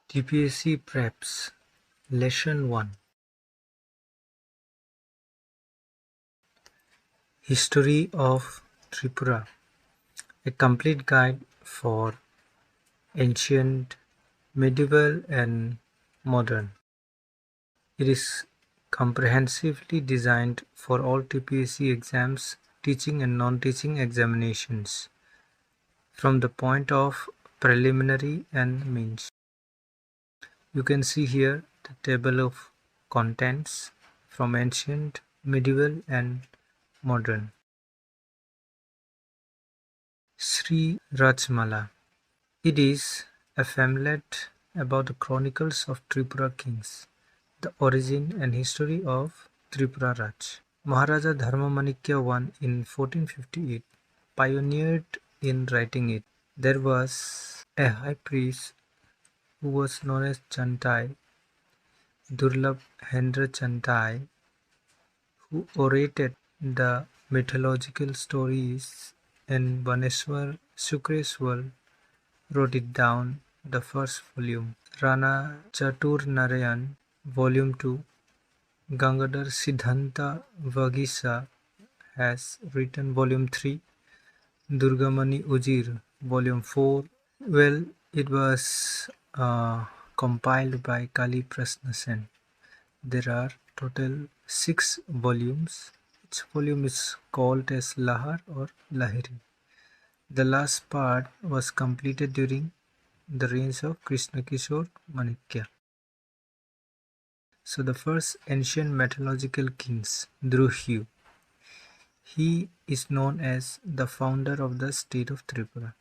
TPSC Preps Lesson 1 History of Tripura, a complete guide for ancient, medieval and modern. It is comprehensively designed for all TPSC exams, teaching and non-teaching examinations, from the point of preliminary and mains. You can see here the table of contents from ancient, medieval and modern. Sri Rajmala. It is a famlet about the chronicles of Tripura kings, the origin and history of Tripura Raj. Maharaja Dharmamanikya I in 1458 pioneered in writing it. There was a high priest who was known as Chantai, Durlabh Hendra Chantai, who orated the mythological stories, and Baneswar Shukreswar wrote it down, the first volume. Rana Chatur Narayan, volume 2. Gangadhar Siddhanta Vagisa has written volume 3. Durgamani Ujir, volume 4. Well, it was compiled by Kali Prasna Sen. There are total 6 volumes. Each volume is called as Lahar or Lahiri. The last part was completed during the reigns of Krishna Kishore Manikya. So the first ancient mythological kings, Druhyu. He is known as the founder of the state of Tripura.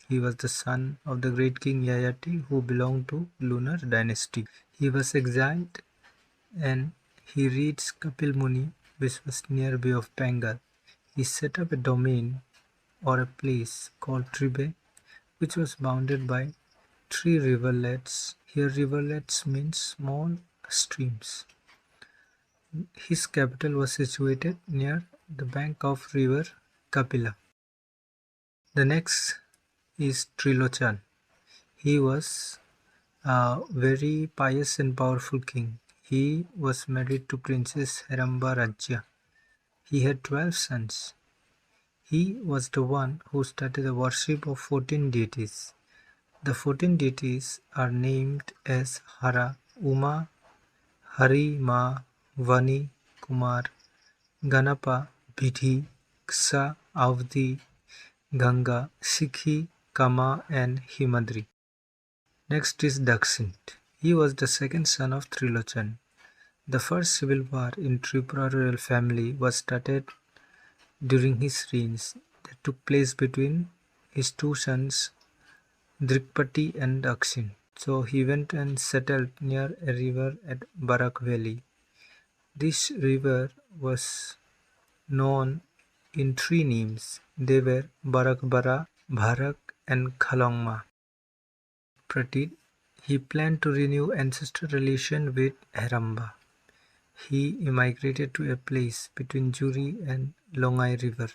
He was the son of the great king Yayati, who belonged to Lunar dynasty. He was exiled and he reached Kapil Muni, which was near Bay of Bengal. He set up a domain or a place called Tribe, which was bounded by 3 rivulets. Here rivulets means small streams. His capital was situated near the bank of river Kapila. The next is Trilochan. He was a very pious and powerful king. He was married to Princess Heramba Rajya. He had 12 sons. He was the one who started the worship of 14 deities. The 14 deities are named as Hara, Uma, Hari, Ma, Vani, Kumar, Ganapa, Vidhi, Ksa, Avdi, Ganga, Sikhi, Kama and Himadri. Next is Dakshint. He was the second son of Trilochan. The first civil war in Tripura royal family was started during his reigns that took place between his 2 sons Drikpati and Dakshin. So he went and settled near a river at Barak Valley. This river was known in 3 names. They were Barakbara, Bharak and Khalongma. Pratit, he planned to renew ancestral relation with Heramba. He emigrated to a place between Juri and Longai river.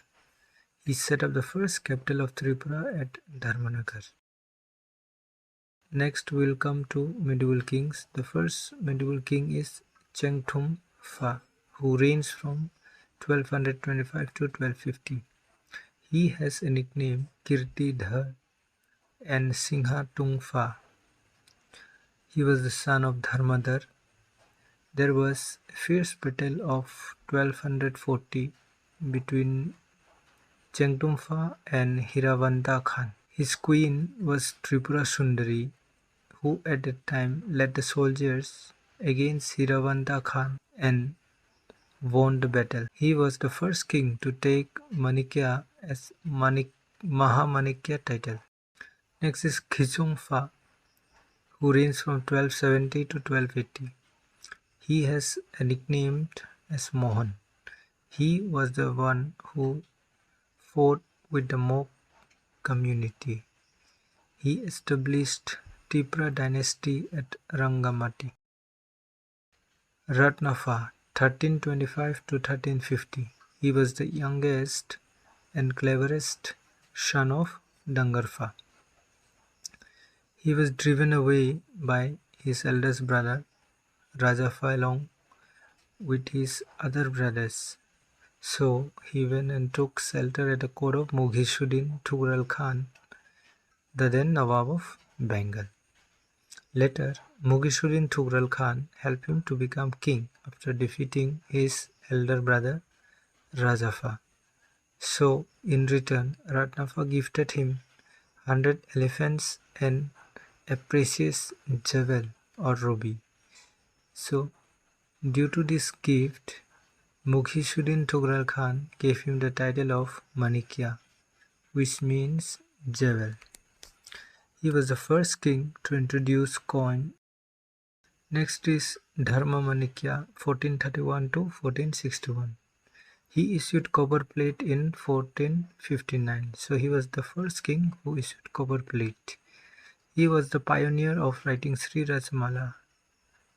He set up the first capital of Tripura at Dharmanagar. Next we will come to medieval kings. The first medieval king is Chengthum Fa, who reigns from 1225 to 1250. He has a nickname Kirtidhar and Singha Tungfa. He was the son of Dharmadhar. There was a fierce battle of 1240 between Chengtumfa and Hiravanda Khan. His queen was Tripura Sundari, who at that time led the soldiers against Hiravanda Khan and won the battle. He was the first king to take Manikya as Mahamanikya title. Next is Khichungfa, who reigns from 1270 to 1280. He has a nickname as Mohan. He was the one who fought with the mock community. He established Tripura dynasty at Rangamati. Ratnafa, 1325 to 1350. He was the youngest and cleverest son of Dangarfa. He was driven away by his eldest brother Rajafa along with his other brothers. So he went and took shelter at the court of Mughisuddin Tughlaq Khan, the then Nawab of Bengal. Later, Mughisuddin Tughlaq Khan helped him to become king after defeating his elder brother Rajafa. So, in return, Ratnafa gifted him 100 elephants and a precious jewel or ruby. So, due to this gift, Mughisuddin Tughlaq Khan gave him the title of Manikya, which means jewel. He was the first king to introduce coin. Next is Dharma Manikya 1431 to 1461. He issued copper plate in 1459. So he was the first king who issued copper plate. He was the pioneer of writing Sri Rajmala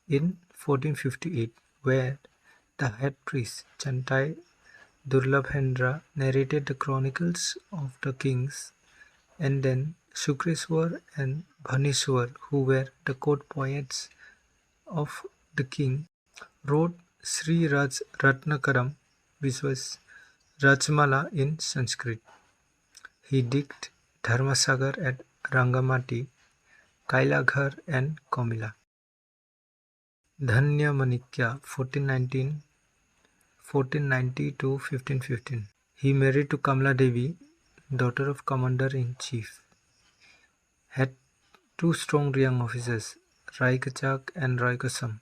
in 1458, where the head priest Chantai Durlabhendra narrated the chronicles of the kings, and then Shukreswar and Bhaniswar, who were the court poets of the king, wrote Sri Raj Ratnakaram, which was Rajmala in Sanskrit. He digged Dharmasagar at Rangamati, Kailaghar and Komila. Dhanya Manikya 1490 to 1515. He married to Kamla Devi, daughter of Commander-in-Chief. Had two strong young officers, Rai Kachak and Rai Kasam.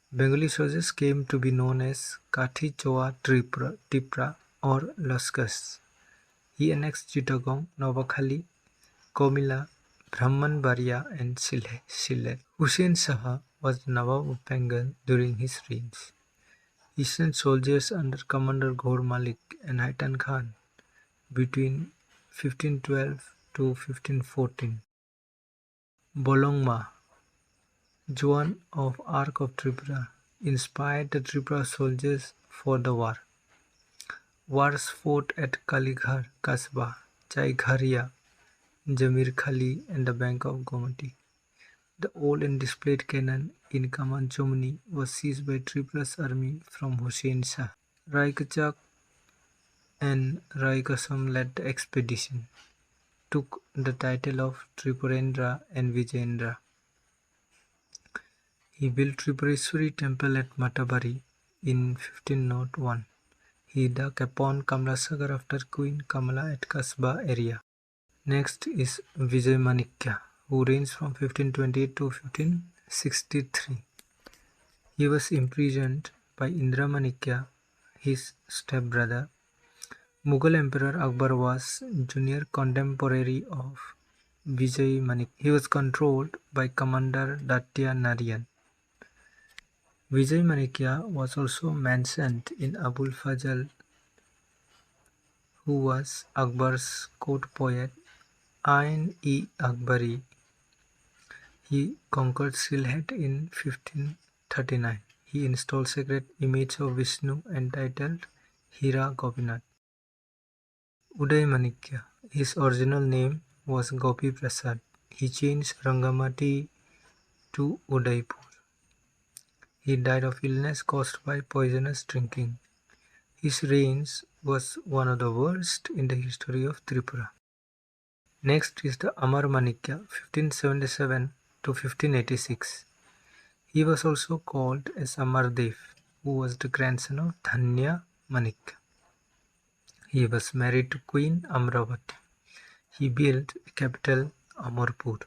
Bengali soldiers came to be known as Kathi Choa Tipra or Laskas. He annexed Chittagong, Novakhali, Komila, Brahmanbaria and Sille. Hussain Shah was the Nawab of Bengal during his reigns. He sent soldiers under Commander Ghor Malik and Haitan Khan between 1512 to 1514. Bolongma, Juan of Arc of Tripura, inspired the Tripura soldiers for the war. Wars fought at Kalighar, Kasbah, Chaigharia, Jamir Khali and the bank of Gomati. The old and displayed cannon in Kaman Chomni was seized by Tripura's army from Hussain Shah. Rai Kachak and Rai Kasam led the expedition, took the title of Tripurendra and Vijayendra. He built Tripureshwari temple at Matabari in 1501. He dug upon Kamlasagar after Queen Kamala at Kasbah area. Next is Vijay Manikya, who reigns from 1528 to 1563. He was imprisoned by Indra Manikya, his stepbrother. Mughal Emperor Akbar was junior contemporary of Vijay Manikya. He was controlled by Commander Datya Narayan. Vijay Manikya was also mentioned in Abul Fazl, who was Akbar's court poet, Ain-e-Akbari. He conquered Sylhet in 1539. He installed sacred image of Vishnu entitled Hira Gopinath. Uday Manikya. His original name was Gopi Prasad. He changed Rangamati to Udaipur. He died of illness caused by poisonous drinking. His reign was one of the worst in the history of Tripura. Next is the Amar Manikya, 1577 to 1586. He was also called as Amardev, who was the grandson of Dhanya Manikya. He was married to Queen Amravati. He built the capital Amarpur.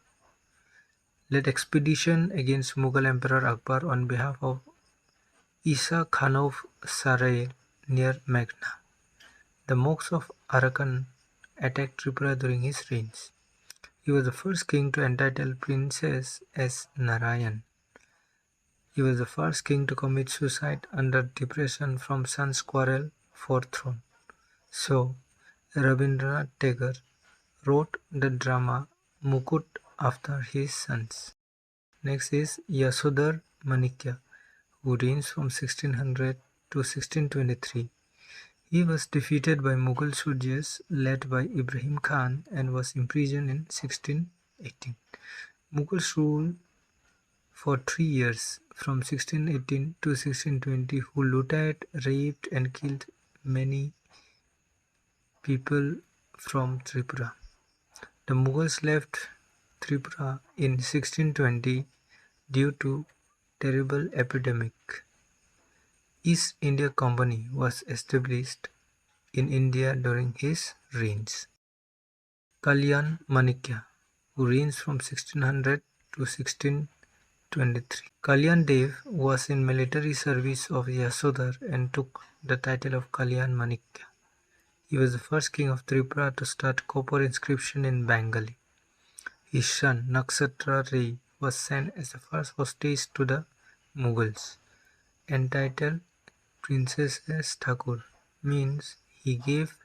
Led expedition against Mughal Emperor Akbar on behalf of Isa Khan of Sarai near Meghna. The monks of Arakan attacked Tripura during his reigns. He was the first king to entitle princess as Narayan. He was the first king to commit suicide under depression from son's quarrel for throne. So, Rabindranath Tagore wrote the drama Mukut after his sons. Next is Yasodhar Manikya, who reigns from 1600 to 1623. He was defeated by Mughal soldiers led by Ibrahim Khan and was imprisoned in 16 1618. Mughals ruled for 3 years, from 1618 to 1620, who looted, raped, and killed many people from Tripura. The Mughals left Tripura in 1620 due to terrible epidemic. East India Company was established in India during his reigns. Kalyan Manikya, who reigns from 1600 to 1623. Kalyan Dev was in military service of Yasodhar and took the title of Kalyan Manikya. He was the first king of Tripura to start copper inscription in Bengali. His son Nakshatra Ray was sent as the first hostage to the Mughals. Entitled Princess S. Thakur, means he gave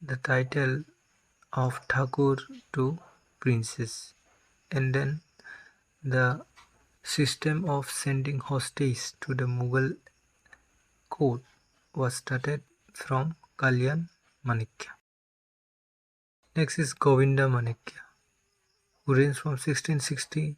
the title of Thakur to princess, and then the system of sending hostages to the Mughal court was started from Kalyan Manikya. Next is Govinda Manikya, who reigns from 1660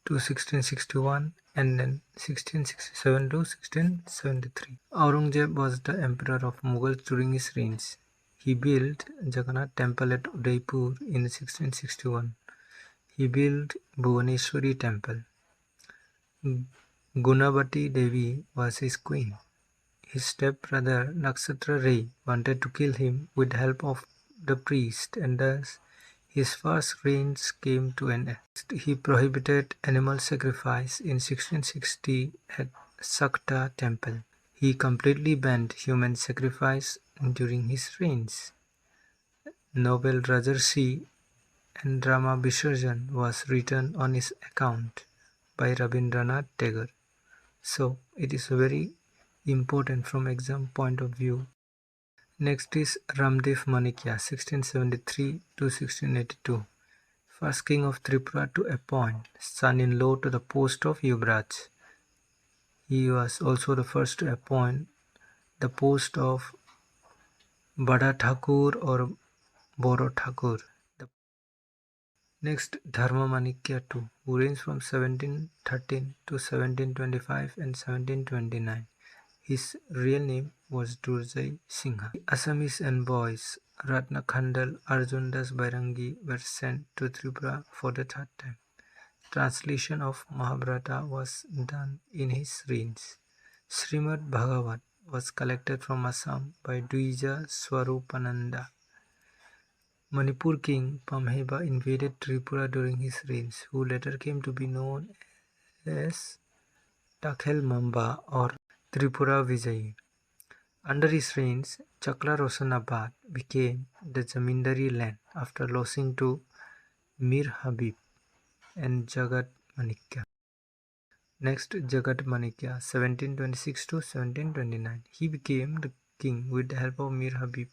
to 1661 and then 1667 to 1673. Aurangzeb was the emperor of Mughals during his reigns. He built Jagannath temple at Udaipur in 1661. He built Bhuvaneshwari temple. Gunavati Devi was his queen. His stepbrother Nakshatra Ray wanted to kill him with help of the priest, and thus his first reigns came to an end. He prohibited animal sacrifice in 1660 at Sakta temple. He completely banned human sacrifice during his reigns. Novel Rajarsi and drama Visarjan was written on his account by Rabindranath Tagore. So it is very important from exam point of view. Next is Ramdev Manikya, 1673 to 1682. First king of Tripura to appoint son-in-law to the post of Yuvraj. He was also the first to appoint the post of Bada Thakur or Boro Thakur. Next, Dharma Manikya II, who reigns from 1713 to 1725 and 1729. His real name was Durjai Singha. Assamese envoys Ratna Khandal, Arjun Das Bairangi were sent to Tripura for the third time. Translation of Mahabharata was done in his reigns. Srimad Bhagavat was collected from Assam by Dvija Swarupananda. Manipur king Pamheba invaded Tripura during his reigns, who later came to be known as Takhel Mamba or Tripura Vijayi. Under his reigns, Chakla Rosanabad became the Zamindari land after losing to Mir Habib and Jagat Manikya. Next, Jagat Manikya, 1726 to 1729. He became the king with the help of Mir Habib,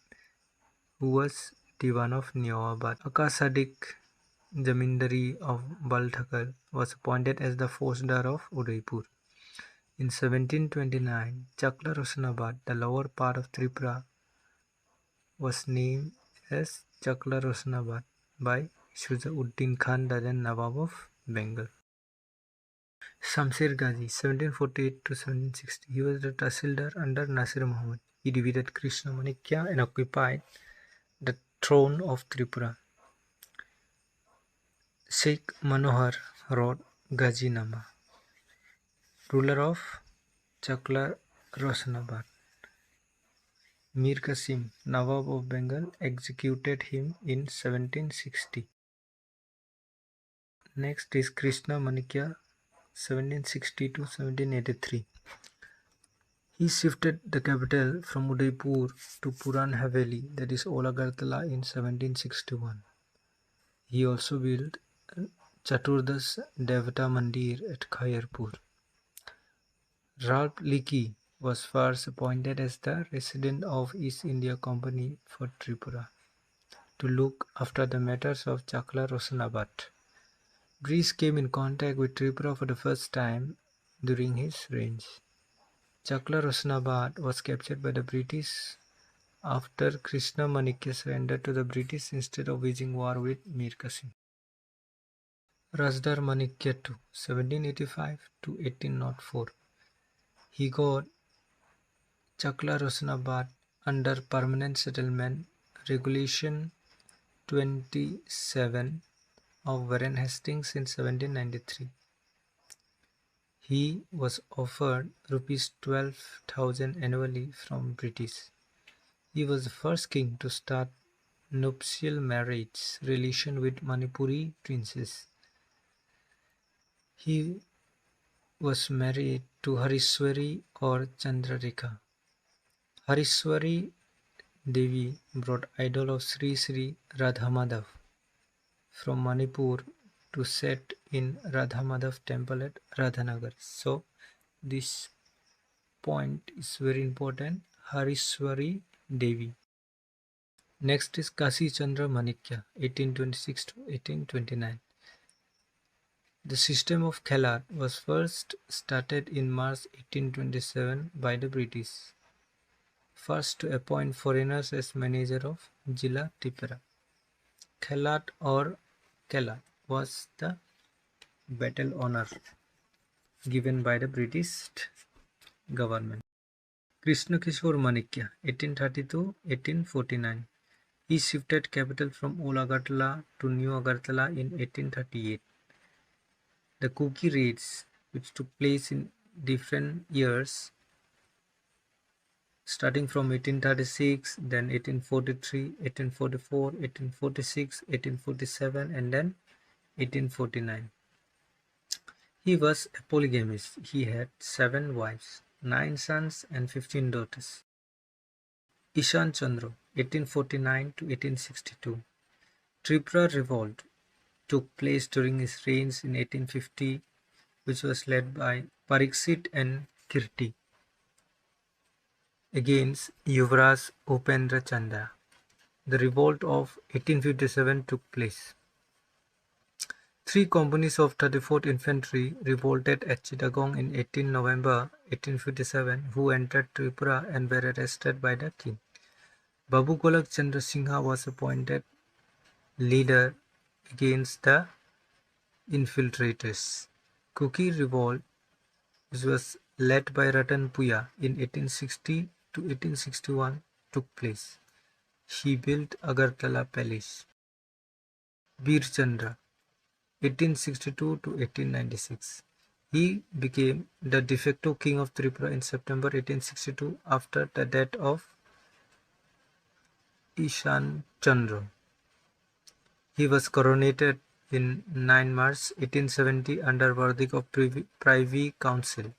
who was Diwan of Niawabad. Akasadik Zamindari of Balthakar was appointed as the Faujdar of Udaipur. In 1729, Chakla Rosanabad, the lower part of Tripura, was named as Chakla Rosanabad by Shujauddin Khan, the then Nawab of Bengal. Shamsher Ghazi, 1748 to 1760. He was the Tahsildar under Nasir Muhammad. He defeated Krishna Manikya and occupied the throne of Tripura. Sheikh Manohar wrote Ghazinama, ruler of Chakla Rosanabad. Mir Qasim, Nawab of Bengal, executed him in 1760. Next is Krishna Manikya, 1760 to 1783. He shifted the capital from Udaipur to Puran Haveli, that is Agartala, in 1761. He also built Chaturdas Devata Mandir at Khairpur. Ralph Leakey was first appointed as the resident of East India Company for Tripura to look after the matters of Chakla Rosanabad. British came in contact with Tripura for the first time during his reigns. Chakla Rosanabad was captured by the British after Krishna Manikya surrendered to the British instead of waging war with Mir Qasim. Rasdar Manikya II, 1785 to 1804. He got Chakla Rosanabad under Permanent Settlement Regulation 27 of Warren Hastings in 1793. He was offered rupees 12,000 annually from British. He was the first king to start nuptial marriage relation with Manipuri princess. He was married to Hariswari or Chandrarekha. Hariswari Devi brought idol of Sri Sri Radhamadhav from Manipur to set in Radhamadhav temple at Radhanagar. So this point is very important. Hariswari Devi. Next is Kasi Chandra Manikya, 1826 to 1829. The system of Khelat was first started in March 1827 by the British, first to appoint foreigners as manager of Jila Tripura. Khelat or Kela was the battle honor given by the British government. Krishna Kishore Manikya, 1830–1849. He shifted capital from Old Agartala to New Agartala in 1838. The Kuki raids, which took place in different years, starting from 1836, then 1843, 1844, 1846, 1847, and then 1849. He was a polygamist. He had 7 wives, 9 sons, and 15 daughters. Ishan Chandra, 1849 to 1862. Tripura revolt took place during his reigns in 1850, which was led by Pariksit and Kirti against Yuvraj Upendra Chanda. The revolt of 1857 took place. 3 companies of 34th Infantry revolted at Chittagong in 18 November 1857, who entered Tripura and were arrested by the king. Babu Golak Chandra Singha was appointed leader against the infiltrators. Kuki revolt, which was led by Ratan Puya in 1860 to 1861, took place. He built Agartala Palace. Bir Chandra, 1862 to 1896. He became the de facto king of Tripura in September 1862 after the death of Ishan Chandra. He was coronated in 9 March 1870 under verdict of Privy Council.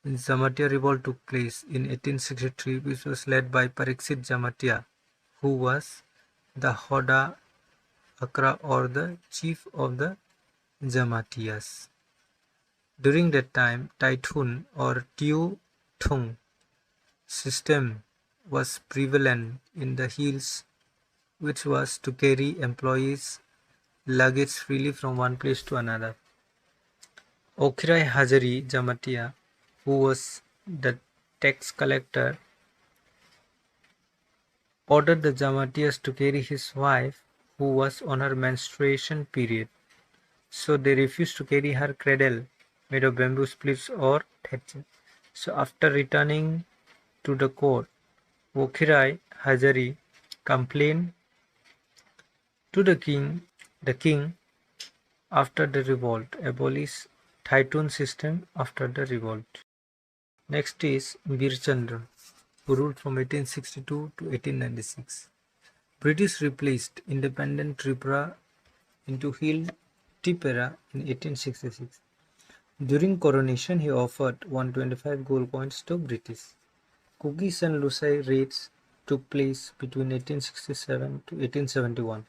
Jamatia revolt took place in 1863, which was led by Pariksit Jamatia, who was the Hoda Akra or the chief of the Jamatias. During that time, Taithun or Tiu Thung system was prevalent in the hills, which was to carry employees' luggage freely from one place to another. Okhirai Hajari Jamatia, who was the tax collector, ordered the Jamatias to carry his wife, who was on her menstruation period. So they refused to carry her cradle made of bamboo splits or thatcher. So after returning to the court, Okhirai Hajari complained to the king. The king, after the revolt, abolished Thaitun system after the revolt. Next is Birchandra, who ruled from 1862 to 1896. British replaced independent Tripura into Hill Tripura in 1866. During coronation, he offered 125 gold coins to British. Kugis and Lusai raids took place between 1867 to 1871.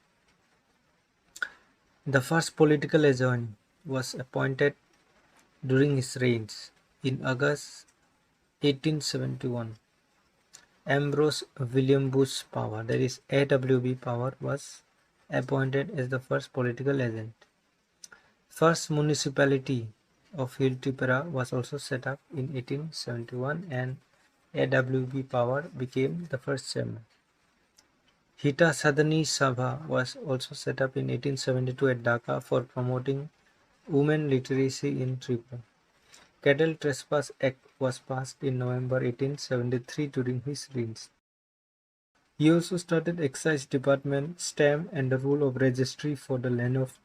The first political agent was appointed during his reigns in August 1871. Ambrose William Bush Power, that is AWB Power, was appointed as the first political agent. First municipality of Hill Tripura was also set up in 1871, and AWB Power became the first chairman. Hita Sadhani Sabha was also set up in 1872 at Dhaka for promoting women literacy in Tripura. Cattle Trespass Act was passed in November 1873 during his reign. He also started excise department, stamp and the rule of registry for the land of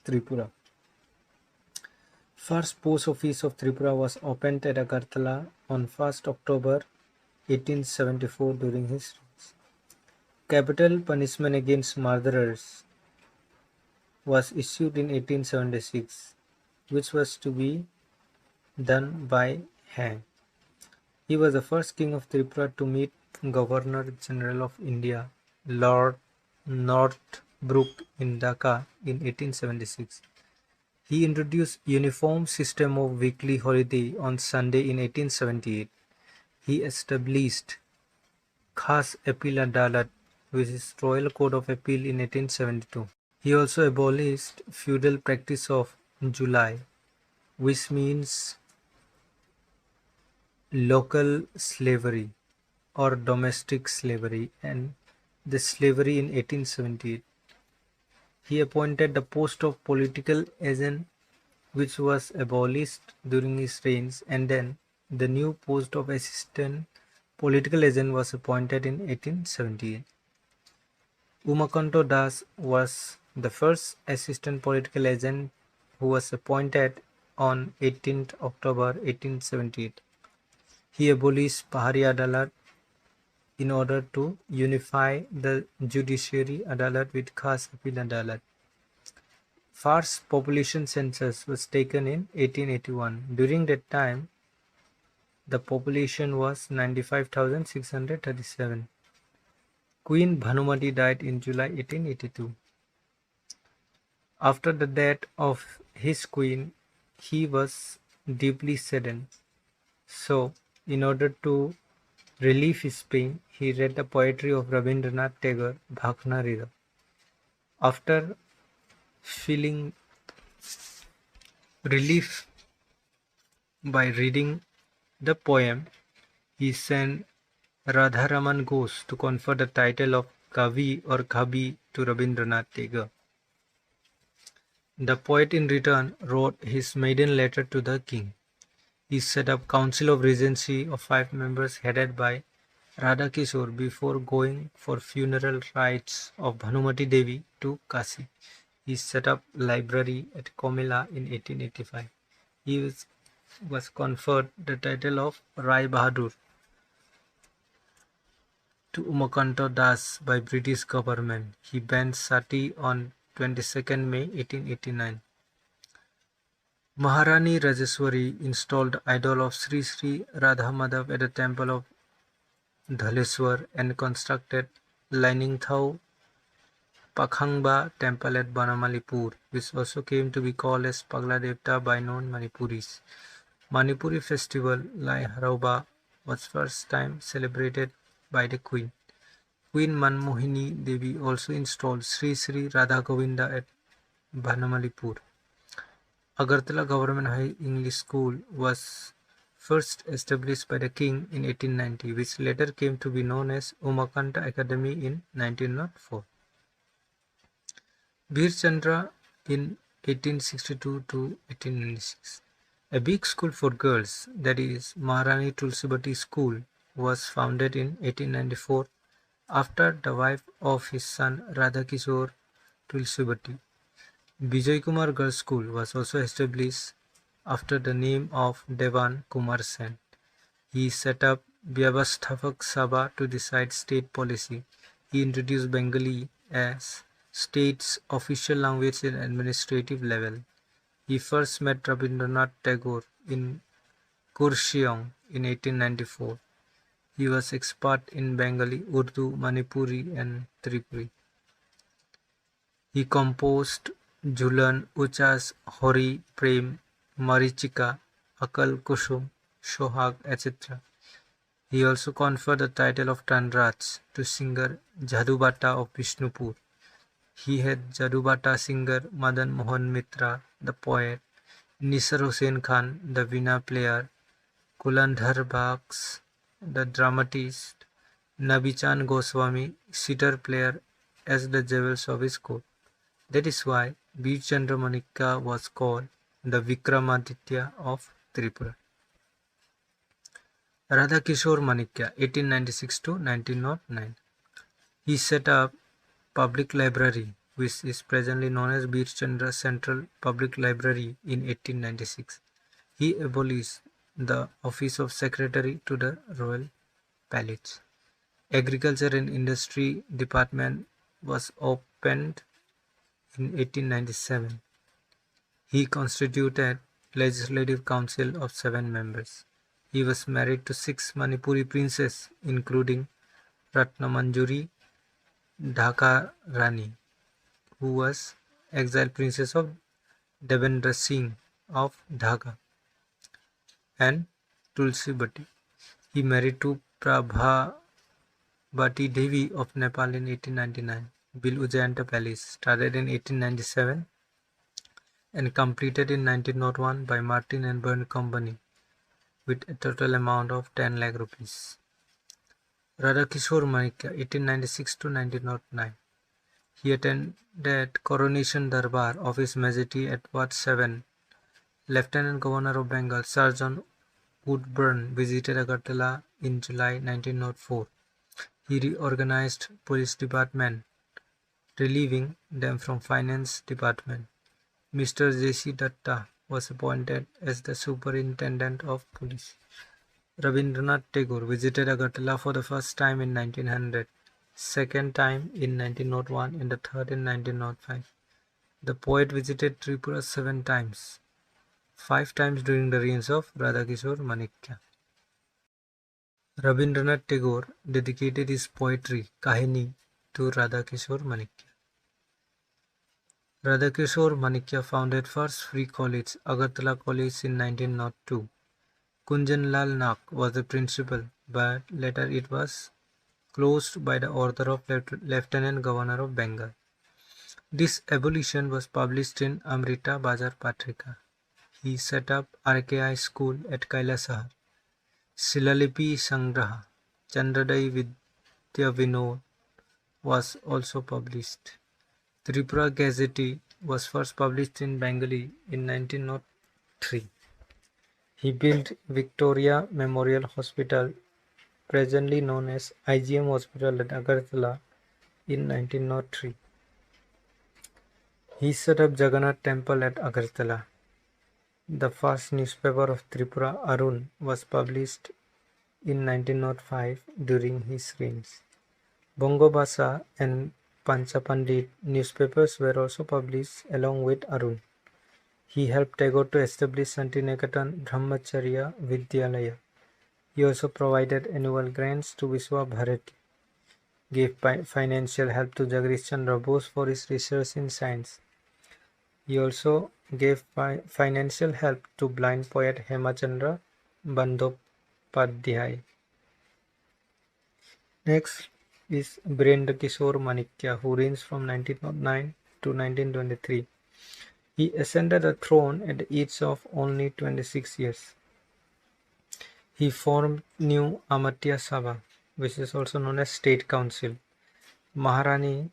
Tripura. First post office of Tripura was opened at Agartala on 1st October 1874 during his reign. Capital punishment against murderers was issued in 1876, which was to be done by hang. He was the first king of Tripura to meet Governor General of India, Lord Northbrook in Dhaka in 1876. He introduced uniform system of weekly holiday on Sunday in 1878. He established Khas Appeal Adalat, which is Royal Court of Appeal in 1872. He also abolished feudal practice of July, which means local slavery or domestic slavery, and the slavery in 1878. He appointed the post of political agent, which was abolished during his reign, and then the new post of assistant political agent was appointed in 1878. Umakanto Das was the first assistant political agent who was appointed on 18th October 1878. He abolished Pahari Adalat in order to unify the judiciary Adalat with Khas Appeal Adalat. First population census was taken in 1881. During that time, the population was 95,637. Queen Bhanumati died in July 1882. After the death of his queen, he was deeply saddened. So, in order to relieve his pain, he read the poetry of Rabindranath Tagore, Bhakna Rira. After feeling relief by reading the poem, he sent Radharaman Ghosh to confer the title of Kavi or Kabi to Rabindranath Tagore. The poet in return wrote his maiden letter to the king. He set up Council of Regency of 5 members headed by Radhakishore before going for funeral rites of Bhanumati Devi to Kasi. He set up library at Komila in 1885. He was conferred the title of Rai Bahadur to Umakanto Das by British government. He banned sati on 22nd May 1889. Maharani Rajeswari installed idol of Sri Sri Radha Madhav at the temple of Dhaleswar and constructed Lainingthau Pakhangba temple at Banamalipur, which also came to be called as Pagla Devta by non-Manipuris. Manipuri festival Lai Harauba was first time celebrated by the Queen. Queen Manmohini Devi also installed Sri Sri Radha Govinda at Banamalipur. Agartala Government High English School was first established by the king in 1890, which later came to be known as Umakanta Academy in 1904. Bir Chandra in 1862 to 1896. A big school for girls, that is Maharani Tulsibati School, was founded in 1894 after the wife of his son Radhakishore Tulsibati. Vijay Kumar Girls School was also established after the name of Devan Kumar Sen. He set up Vyavasthapak Sabha to decide state policy. He introduced Bengali as state's official language at administrative level. He first met Rabindranath Tagore in Kurseong in 1894. He was expert in Bengali, Urdu, Manipuri and Tripuri. He composed Jhulan, Uchas, Hori, Prem, Marichika, Akal Kusum, Sohag, etc. He also conferred the title of Tanraj to singer Jadubata of Bishnupur. He had Jadubata singer Madan Mohan Mitra, the poet, Nisar Hussain Khan, the veena player, Kulandhar Bakhsh, the dramatist Nabichan Goswami, sitar player as the jewels of his court. That is why Bir Chandra Manikya was called the Vikramaditya of Tripura. Radhakishore Manikya, 1896 to 1909. He set up public library, which is presently known as Bir Chandra Central Public Library in 1896. He abolished the office of secretary to the royal palace. Agriculture and Industry Department was opened in 1897. He constituted Legislative Council of 7 members. He was married to 6 Manipuri princes, including Ratnamanjuri Dhaka Rani, who was exiled princess of Devendra Singh of Dhaka, and Tulsibati. He married to Prabhavati Devi of Nepal in 1899. Bill Ujjayanta Palace started in 1897 and completed in 1901 by Martin and Burn Company with a total amount of 10 lakh rupees. Radhakishore Manikya, 1896 to 1909. He attended Coronation Darbar of His Majesty Edward VII. Lieutenant Governor of Bengal Sir John Woodburn visited Agartala in July 1904. He reorganized police department, relieving them from finance department. Mr. J.C. Datta was appointed as the superintendent of police. Rabindranath Tagore visited Agartala for the first time in 1900, second time in 1901 and the third in 1905. The poet visited Tripura 7 times, 5 times during the reigns of Radhakishore Manikya. Rabindranath Tagore dedicated his poetry Kahini to Radhakishore Manikya. Radhakishore Manikya founded first free college, Agartala College, in 1902. Kunjanlal Nak was the principal, but later it was closed by the order of Lieutenant Governor of Bengal. This abolition was published in Amrita Bazar Patrika. He set up RKI school at Kailasahar. Silalipi Sangraha, Chandradai Vidya Vinod was also published. Tripura Gazette was first published in Bengali in 1903. He built Victoria Memorial Hospital, presently known as IGM Hospital at Agartala, in 1903. He set up Jagannath Temple at Agartala. The first newspaper of Tripura, Arun, was published in 1905 during his reigns. Bongobasa and Panchapandit newspapers were also published along with Arun. He helped Tagore to establish Santiniketan Brahmacharya Vidyalaya. He also provided annual grants to Vishwa Bharati, gave financial help to Jagdish Chandra Bose for his research in science. He also gave financial help to blind poet Hemachandra Bandyopadhyay. Next is Birendra Kishore Manikya, who reigns from 1909 to 1923. He ascended the throne at the age of only 26 years. He formed New Amartya Sabha, which is also known as State Council. Maharani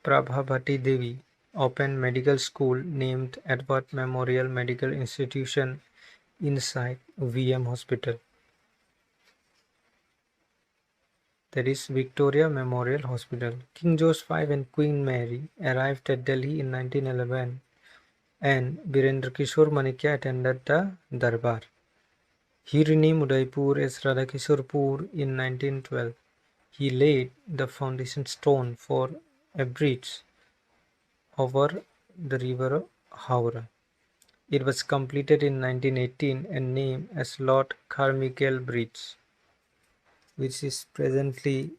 Prabhavati Devi opened medical school named Edward Memorial Medical Institution inside VM Hospital. That is Victoria Memorial Hospital. King George V and Queen Mary arrived at Delhi in 1911 and Birendra Kishore Manikya attended the Darbar. He renamed Udaipur as Radhakishorpur in 1912. He laid the foundation stone for a bridge over the river Howrah. It was completed in 1918 and named as Lord Carmichael Bridge, which is presently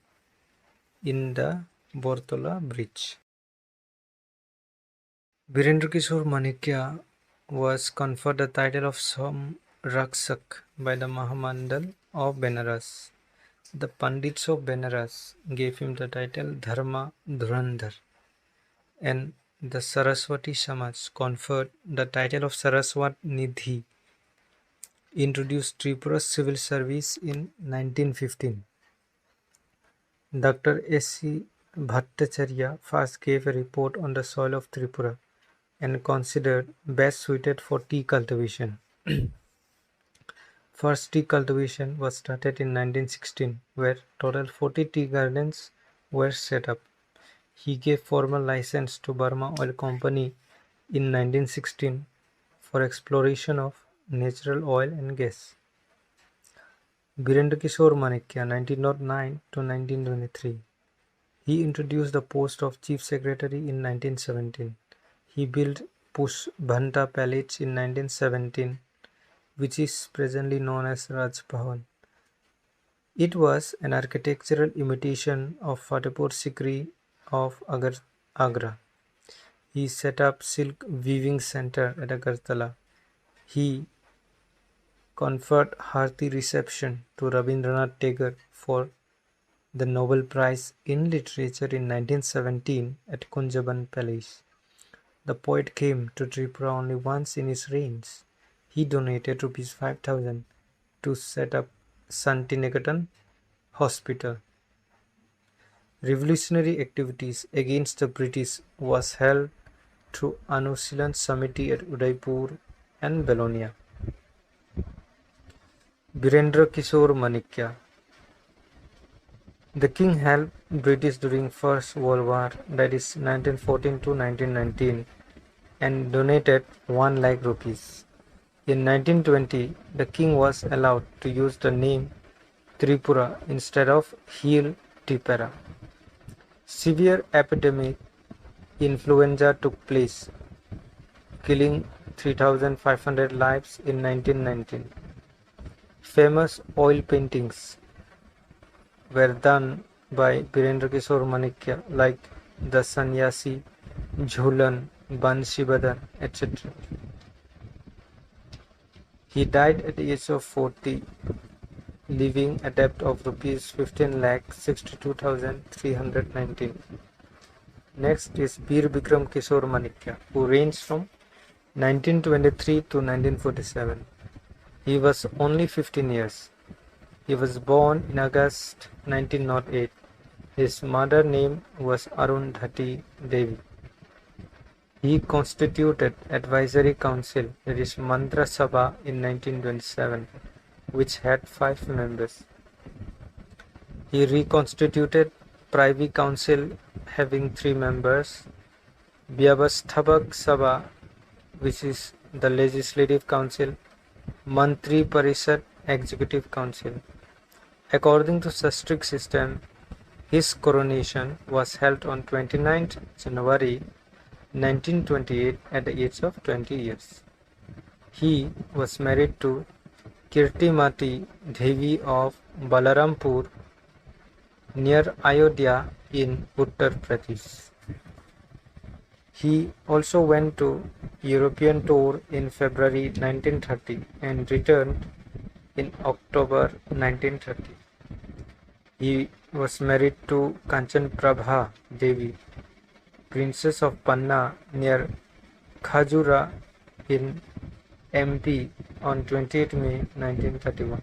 in the Bortola Bridge. Birendra Kishore Manikya was conferred the title of Samrakshak by the Mahamandal of Benares. The Pandits of Benares gave him the title Dharma Dhurandhar, and the Saraswati Samaj conferred the title of Saraswat Nidhi introduced Tripura's civil service in 1915. Dr. S.C. Bhattacharya first gave a report on the soil of Tripura and considered best suited for tea cultivation. First tea cultivation was started in 1916, where total 40 tea gardens were set up. He gave formal license to Burma Oil Company in 1916 for exploration of natural oil and gas. Birendra Kishore Manikya, 1909 to 1923. He introduced the post of Chief Secretary in 1917. He built Push Bhanta Palace in 1917, which is presently known as Raj Bhavan. It was an architectural imitation of Fatehpur Sikri of Agra. He set up silk weaving center at Agartala. He conferred hearty reception to Rabindranath Tagore for the Nobel Prize in Literature in 1917 at Kunjaban Palace. The poet came to Tripura only once in his reigns. He donated Rs 5,000 to set up Santiniketan Hospital. Revolutionary activities against the British was held through Anushilhan Samiti at Udaipur and Belonia. Birendra Kishore Manikya. The king helped British during First World War, that is 1914 to 1919, and donated 1 lakh rupees. In 1920, the king was allowed to use the name Tripura instead of Hill Tipera. Severe epidemic influenza took place, killing 3,500 lives in 1919. Famous oil paintings were done by Birendra Kishore Manikya like the Sanyasi, Jhulan, Banshibadan, etc. He died at the age of 40, leaving a debt of Rs 15,62,319. Next is Bir Bikram Kishore Manikya, who reigned from 1923 to 1947. He was only 15 years. He was born in August 1908. His mother name was Arundhati Devi. He constituted Advisory Council, that is Mantra Sabha, in 1927, which had 5 members. He reconstituted Privy Council having 3 members, Vyavasthabak Sabha, which is the Legislative Council, Mantri Parishad, Executive Council. According to the strict system, his coronation was held on 29th January 1928 at the age of 20 years. He was married to Kirtimati Devi of Balarampur near Ayodhya in Uttar Pradesh. He also went to European tour in February 1930 and returned in October 1930. He was married to Kanchan Prabha Devi, Princess of Panna near Khajura in MP on 28 May 1931.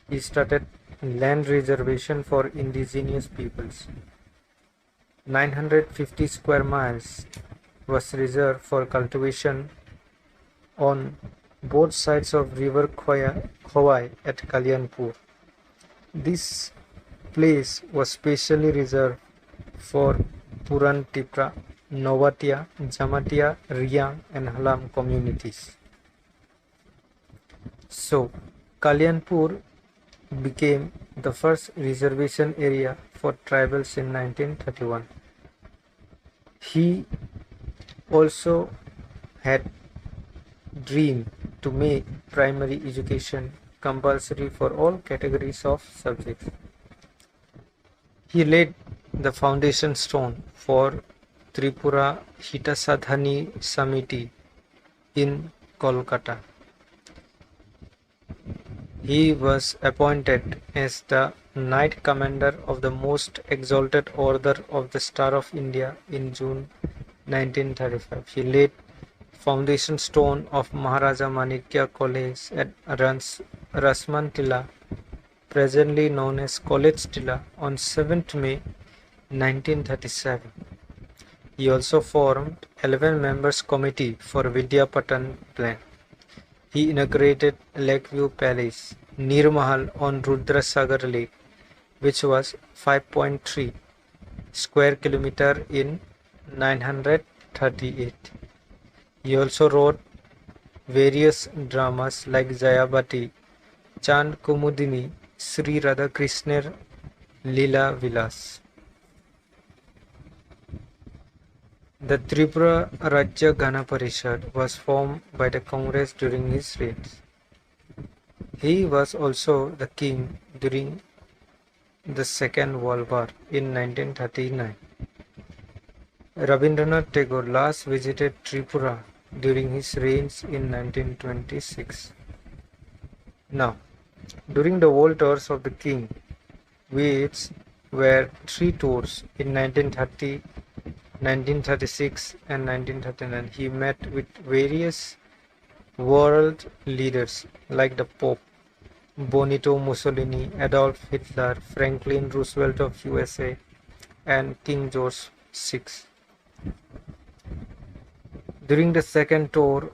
He started land reservation for indigenous peoples. 950 square miles was reserved for cultivation on both sides of river Khowai at Kalyanpur. This place was specially reserved for Puran Tipra, Novatia, Jamatia, Riyang and Halam communities. So, Kalyanpur became the first reservation area for tribals in 1931. He also had dream to make primary education compulsory for all categories of subjects. He laid the foundation stone for Tripura Hitasadhani Samiti in Kolkata. He was appointed as the Knight Commander of the Most Exalted Order of the Star of India in June 1935. He laid foundation stone of Maharaja Manikya College at Rasman Tilla, presently known as College Tilla, on 7th May 1937. He also formed 11 members committee for Vidyapatan plan. He inaugurated Lakeview Palace, Nirmahal on Rudrasagar Lake, which was 5.3 square kilometer in 938. He also wrote various dramas like Jayabati, Chand Kumudini, Sri Radhakrishner Leela Vilas. The Tripura Rajya Gana Parishad was formed by the Congress during his reign. He was also the king during the Second World War in 1939. Rabindranath Tagore last visited Tripura during his reign in 1926. Now, during the world tours of the king, which were 3 tours in 1930, 1936 and 1939, he met with various world leaders like the Pope, Benito Mussolini, Adolf Hitler, Franklin Roosevelt of USA, and King George VI. During the second tour,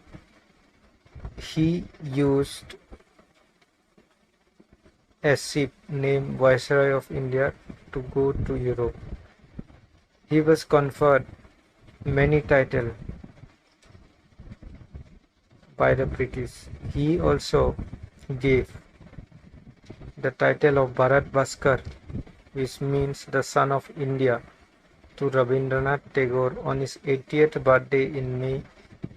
he used a ship named Viceroy of India to go to Europe. He was conferred many titles by the British. He also gave the title of Bharat Bhaskar, which means the son of India, to Rabindranath Tagore on his 80th birthday in May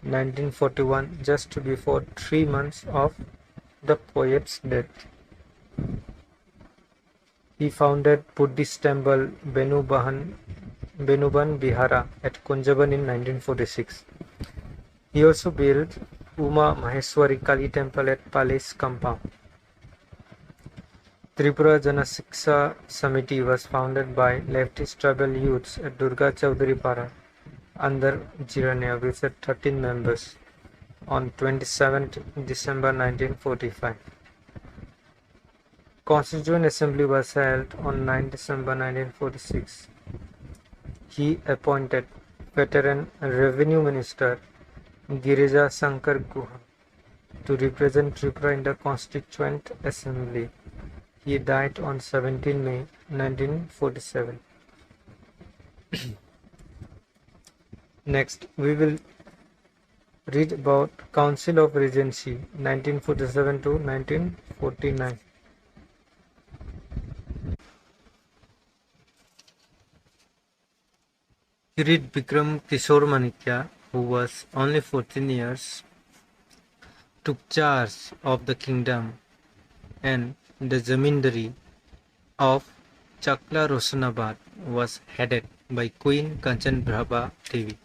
1941, just before 3 months of the poet's death. He founded Buddhist temple Benuban Vihara at Kunjaban in 1946. He also built Uma Maheshwari Kali temple at Palace compound. Tripura Janasiksha Samiti was founded by leftist tribal youths at Durga Chaudhary Para under Jirania with 13 members on 27th December 1945. Constituent Assembly was held on 9 December 1946. He appointed veteran Revenue Minister Girija Shankar Guha to represent Tripura in the Constituent Assembly. He died on 17 May 1947. Next, we will read about Council of Regency 1947 to 1949. Kirit Bikram Kishore Manikya, who was only 14 years, took charge of the kingdom and the zamindari of Chakla Rosanabad was headed by Queen Kanchanprabha Devi.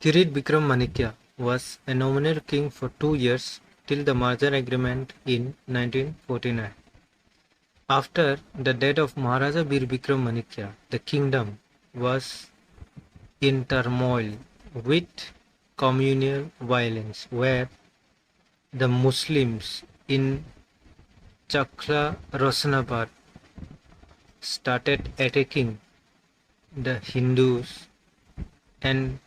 Kirit Bikram Manikya was a nominal king for 2 years till the merger agreement in 1949. After the death of Maharaja Bir Bikram Manikya, the kingdom was in turmoil with communal violence, where the Muslims in Chakla Rosanabad started attacking the Hindus, and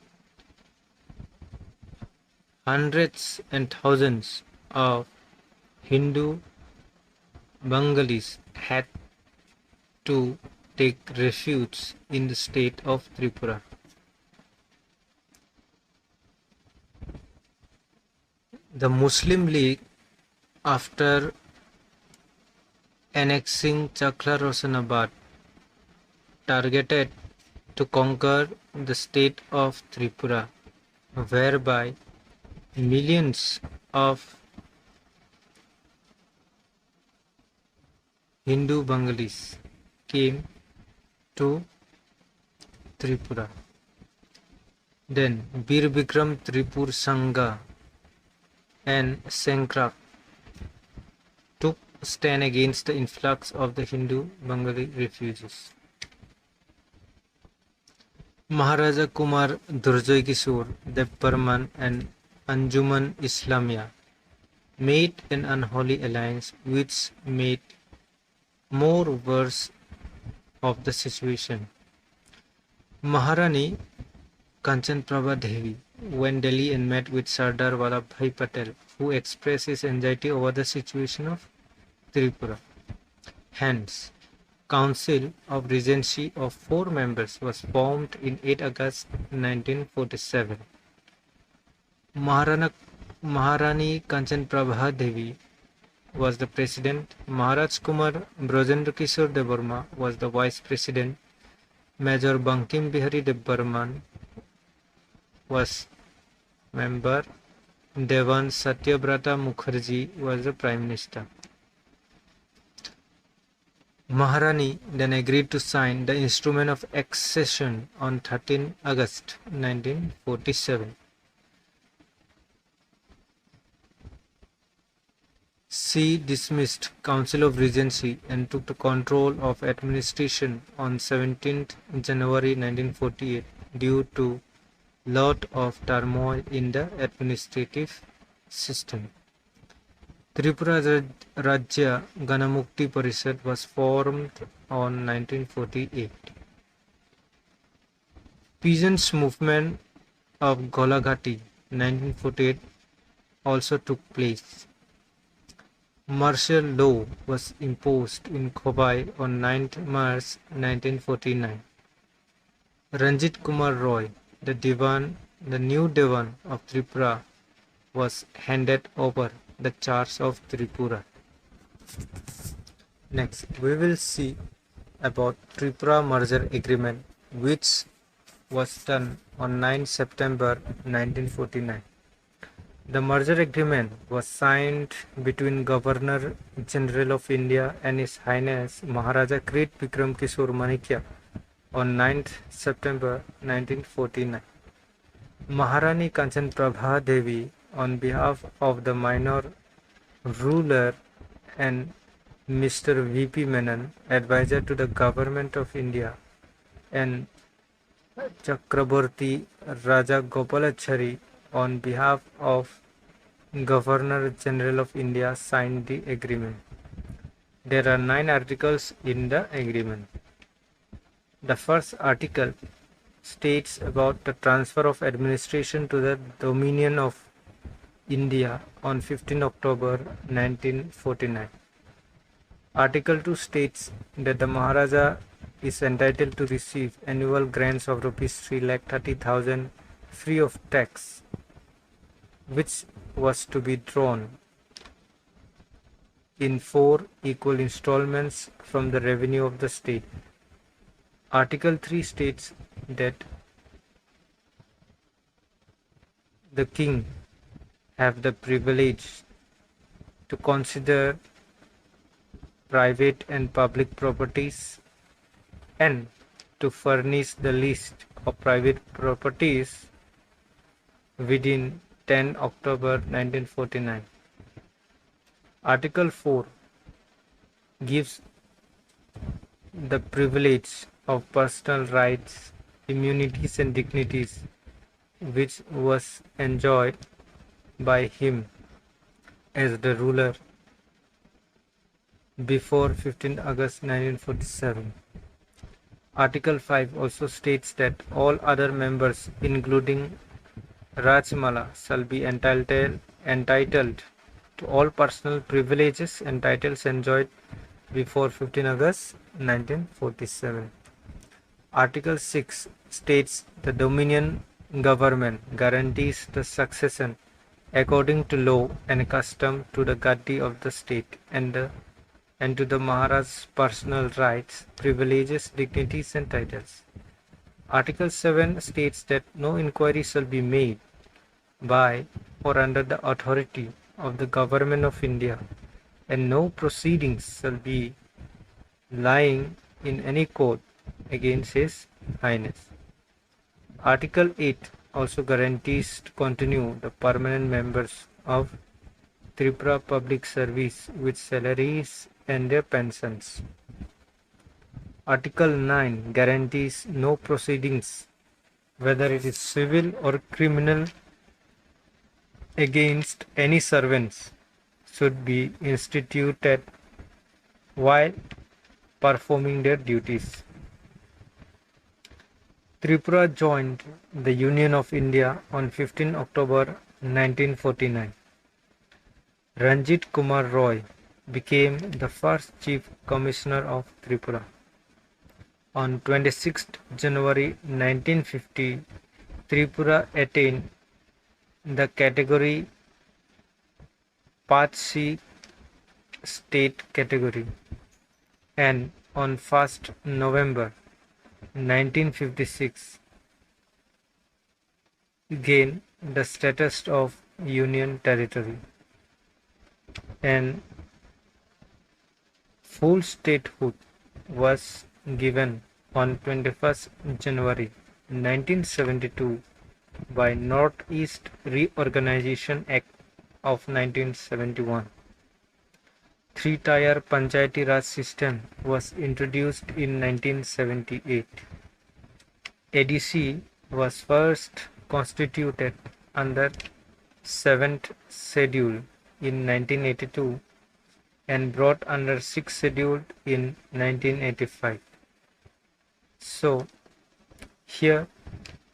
hundreds and thousands of Hindu Bengalis had to take refuge in the state of Tripura. The Muslim League, after annexing Chakla Rosanabad, targeted to conquer the state of Tripura, whereby millions of Hindu Bengalis came to Tripura. Then Bir Bikram Tripur Sangha and Sankrak took stand against the influx of the Hindu Bengali refugees. Maharaja Kumar Durjoy Kishore Dev Burman and Anjuman Islamia made an unholy alliance which made more worse of the situation. Maharani Kanchanprabha Devi went Delhi and met with Sardar Vallabhbhai Patel, who expressed his anxiety over the situation of Tripura. Hence, Council of Regency of 4 members was formed in 8 August 1947. Maharani Kanchanprabha Devi was the president, Maharaj Kumar Brajendra Kishore Devarma was the vice president, Major Bankim Bihari Devarman was member, Devan Satyabrata Mukherjee was the prime minister. Maharani then agreed to sign the instrument of accession on 13 August 1947. She dismissed Council of Regency and took the control of administration on 17th January 1948 due to lot of turmoil in the administrative system. Tripura Rajya Ganamukti Parishad was formed on 1948. Peasants' movement of Golaghat 1948 also took place. Martial law was imposed in Khobai on 9th March 1949. Ranjit Kumar Roy, the new Dewan of Tripura, was handed over the charge of Tripura. Next, we will see about Tripura merger agreement, which was done on 9 September 1949. The merger agreement was signed between Governor General of India and His Highness Maharaja Krit Vikram Kishore Manikya on 9th September 1949. Maharani Kanchanprabha Devi, on behalf of the minor ruler, and Mr. V.P. Menon, advisor to the Government of India, and Chakraborty Raja Gopalachari, on behalf of Governor General of India, signed the agreement. There are 9 articles in the agreement. The first article states about the transfer of administration to the Dominion of India on 15 October 1949. Article 2 states that the Maharaja is entitled to receive annual grants of rupees 3,30,000 free of tax, which was to be drawn in 4 equal installments from the revenue of the state. Article 3 states that the king have the privilege to consider private and public properties and to furnish the list of private properties within 10 October 1949. Article 4 gives the privilege of personal rights, immunities and dignities which was enjoyed by him as the ruler before 15 August 1947. Article 5 also states that all other members, including Rajmala, shall be entitled to all personal privileges and titles enjoyed before 15 August 1947. Article 6 states the Dominion government guarantees the succession according to law and custom to the Gaddi of the state and to the Maharaj's personal rights, privileges, dignities and titles. Article 7 states that no inquiry shall be made by or under the authority of the Government of India, and no proceedings shall be lying in any court against His Highness. Article 8 also guarantees to continue the permanent members of Tripura Public Service with salaries and their pensions. Article 9 guarantees no proceedings whether it is civil or criminal, against any servants should be instituted while performing their duties. Tripura joined the Union of India on 15 October 1949. Ranjit Kumar Roy became the first Chief Commissioner of Tripura. On 26 January 1950, Tripura attained the category PSC state category, and on 1st November 1956 gained the status of Union Territory, and full statehood was given on 21st January 1972 by Northeast Reorganization Act of 1971. Three-tier Panchayati Raj system was introduced in 1978. ADC was first constituted under 7th schedule in 1982 and brought under 6th schedule in 1985. So here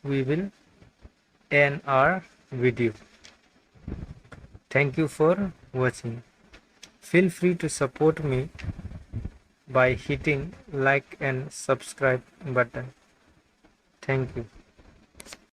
we will end our video. Thank you for watching. Feel free to support me by hitting like and subscribe button. Thank you.